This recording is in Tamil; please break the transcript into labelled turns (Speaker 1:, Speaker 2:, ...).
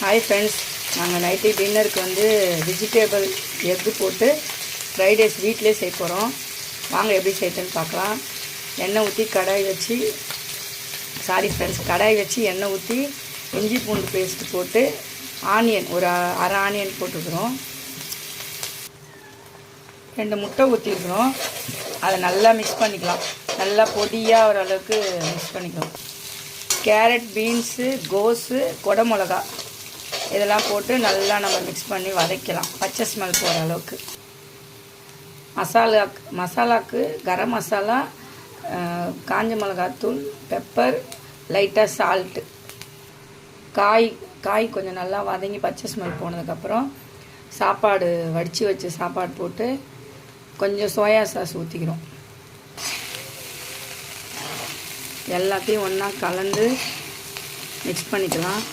Speaker 1: ஹாய் ஃப்ரெண்ட்ஸ், நாங்கள் நைட்டு டின்னருக்கு வெஜிடேபிள் எக்கு போட்டு ஃப்ரைட் ரைஸ் வீட்டிலே செய்ய போகிறோம். வாங்க எப்படி செய்யுதுன்னு பார்க்கலாம். எண்ணெய் ஊற்றி கடாய் வச்சு எண்ணெய் ஊற்றி இஞ்சி பூண்டு பேஸ்ட்டு போட்டு ஆனியன் ஒரு அரை ஆனியன் போட்டுக்கிறோம். 2 முட்டை ஊற்றிருக்கிறோம். அதை நல்லா மிக்ஸ் பண்ணிக்கலாம். நல்லா பொடியாக ஒரு அளவுக்கு மிக்ஸ் பண்ணிக்கலாம். கேரட், பீன்ஸு, கோஸு, கொடை மிளகா இதெல்லாம் போட்டு நல்லா நம்ம மிக்ஸ் பண்ணி வதக்கலாம். பச்சை ஸ்மெல் போகிற அளவுக்கு. மசாலாவுக்கு கரம் மசாலா, காஞ்ச மிளகாத்தூள், பெப்பர், லைட்டாக சால்ட்டு. காய் கொஞ்சம் நல்லா வதங்கி பச்சை ஸ்மெல் போனதுக்கப்புறம் சாப்பாடு வடித்து வச்சு சாப்பாடு போட்டு கொஞ்சம் சோயா சாஸ் ஊற்றிக்கிறோம். எல்லாத்தையும் ஒன்றா கலந்து மிக்ஸ் பண்ணிக்கலாம்.